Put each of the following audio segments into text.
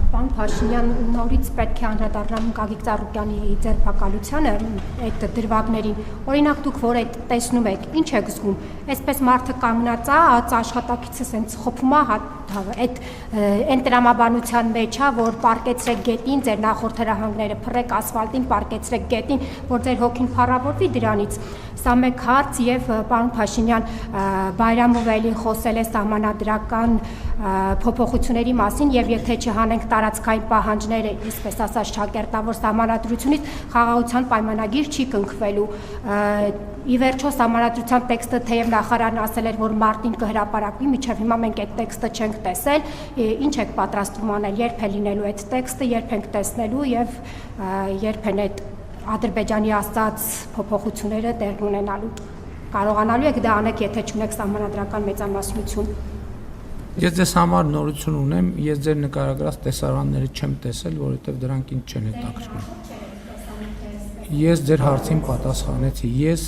Պարոն Փաշինյան, նորից պետք է անդրադառնամ Գագիկ Ծառուկյանի ձերբակալությանը, այդ դրվագներին։ Օրինակ դուք որ այդ տեսնում եք, ինչ եք զգում։ Այսպես մարդը կանգնած է, աշխատակիցը սենց խփում է, այդ այն տրամաբանության մեջ է, որ պարկեցրեք գետին, ձեր նախորդ հրահանգները փռեք ասֆալտին, պարկեցրեք գետին, որ ձեր հոգին փառավորվի դրանից։ Սա մեկ հարց եւ պարոն Փաշինյան, Բայրամով էլին խոսել է սահմանադրական փոփոխությունների մասին եւ եթե չհանենք տարածքային պահանջները, այսպես ասած ճակերտավոր սահմանադրությունից, խաղաղության պայմանագիր չի կնքվելու։ Ի վերջո սահմանադրության տեքստը թեև նախարարն ասել էր, որ մարտին կհրապարակվի, մինչև հիմա մենք այդ տեքստը չենք տեսել, ինչ եք պատրաստվում անել, երբ է լինելու այդ տեքստը, երբ ենք տեսնելու եւ երբ են այդ Ադրբեջանի ասած փոփոխությունները տեղ ունենալու, կարողանալու եք դա անեք, եթե չունեք սահմանադրական մեծամասնություն։ Ես ձեզ համար նորություն ունեմ, ես ձեր նկարագրած տեսարանները չեմ տեսել, որովհետև դրանք ինձ չեն հետաքրքրում։ Ես ձեր հարցին պատասխանեցի, ես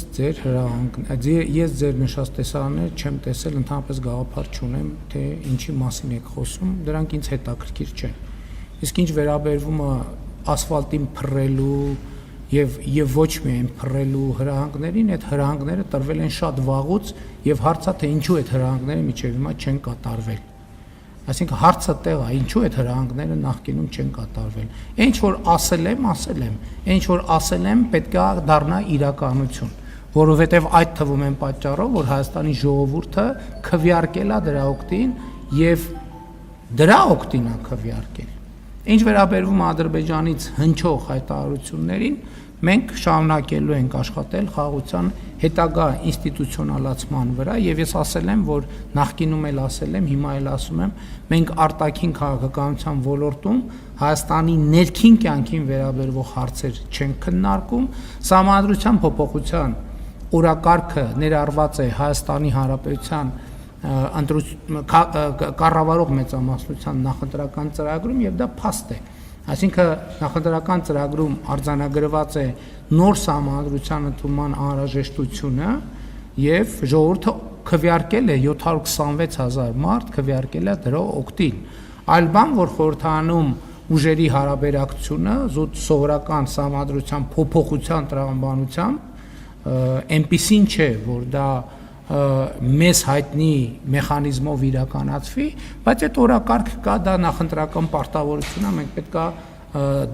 ձեր նշած տեսարանները չեմ տեսել, ընդհանրապես գաղափար չունեմ, թե ինչի մասին եք խոսում, դրանք ինձ հետաքրքիր չեն։ Իսկ ինչ վերաբերվում է ասֆալտին փռելու եւ ոչ միայն փռելու հրահանգներին, այդ հրահանգները տրվել են շատ վաղուց եւ հարցը թե ինչու այդ հրահանգները մինչեւ հիմա չեն կատարվել։ Այսինքն հարցը տեղ է, ինչու այդ հրահանգները նախկինում չեն կատարվել։ Ինչ որ ասել եմ, ինչ որ ասել եմ, պետք է դառնա իրականություն, որովհետեւ այդ թվում են պատճառով, որ Հայաստանի ժողովուրդը քվեարկել է դրա օգտին եւ դրա օգտին է քվեարկել։ Ինչ վերաբերվում Ադրբեջանից հնչող հայտարարություններին, մենք շարունակելու ենք աշխատել խաղաղության հետագա ինստիտուցիոնալացման վրա եւ ես ասել եմ, որ նախկինում էլ ասել եմ, հիմա էլ ասում եմ, մենք արտաքին քաղաքականության ոլորտում Հայաստանի ներքին կյանքին վերաբերող հարցեր չենք քննարկում, սահմանադրության փոփոխության օրակարգը ներառված է Հայաստանի Հանրապետության կառավարող մեծամասնության նախընտրական ծրագրում եւ դա փաստ է, այսինքն նախընտրական ծրագրում արձանագրված է նոր սահմանադրության ընդունման անհրաժեշտությունը եւ ժողովուրդը քվեարկել է 726,000 մարդ քվեարկել է դրա օգտին, այլ բան որ խորհրդանում ուժերի հարաբերակցությունը զուտ սովորական սահմանադրության փոփոխության տրամաբանությամբ այնպիսին չէ որ դա մեզ հայտնի մեխանիզմով իրականացվի, բայց այդ օրակարգ կա, դա նախընտրական պարտավորություն է, մենք պետք է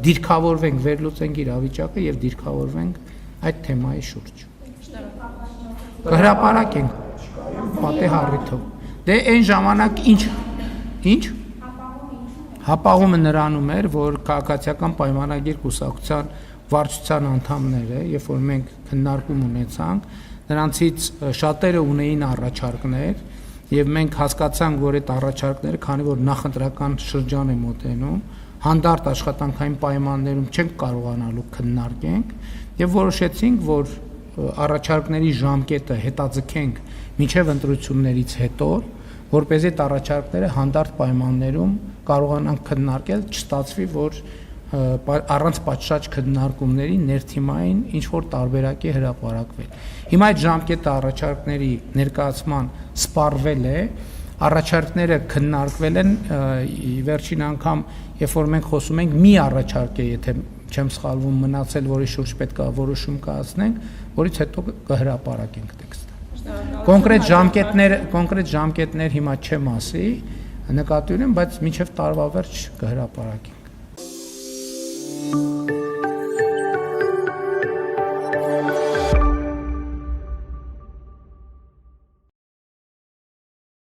դիրքավորվենք, վերլուծենք իրավիճակը եւ դիրքավորվենք այդ թեմայի շուրջ։ Կհրապարակենք պատե առիթով։ Դե այն ժամանակ ինչ հապաղումը նրանում էր, որ քաղաքացիական պայմանագիր կուսակցության վարչության անդամները, երբ որ մենք քննարկում ունեցանք, նրանցից շատերը ունեին առաջարկներ եւ մենք հասկացանք, որ այդ առաջարկները, քանի որ նախընտրական շրջան է մոտենում, հանդարտ աշխատանքային պայմաններում չենք կարողանալու քննարկենք եւ որոշեցինք, որ առաջարկների ժամկետը հետաձգենք մինչեւ ընտրություններից հետո, որպեսզի այդ առաջարկները հանդարտ պայմաններում կարողանանք քննարկել, չստացվի, որ առանց պատշաճ քննարկումների ներթիմային ինչ որ տարբերակ է հրապարակվել։ Հիմա այդ ժամկետը առաջարկների ներկայացման սպառվել է, առաջարկները քննարկվել են, վերջին անգամ, երբ որ մենք խոսում ենք, մի առաջարկ է, եթե չեմ սխալվում, մնացել, որի շուրջ պետք է որոշում կայացնենք, որից հետո կհրապարակենք տեքստը։ Կոնկրետ ժամկետներ հիմա չեմ ասի, նկատի ունեմ, բայց մինչև տարվա վերջ կհրապարակենք։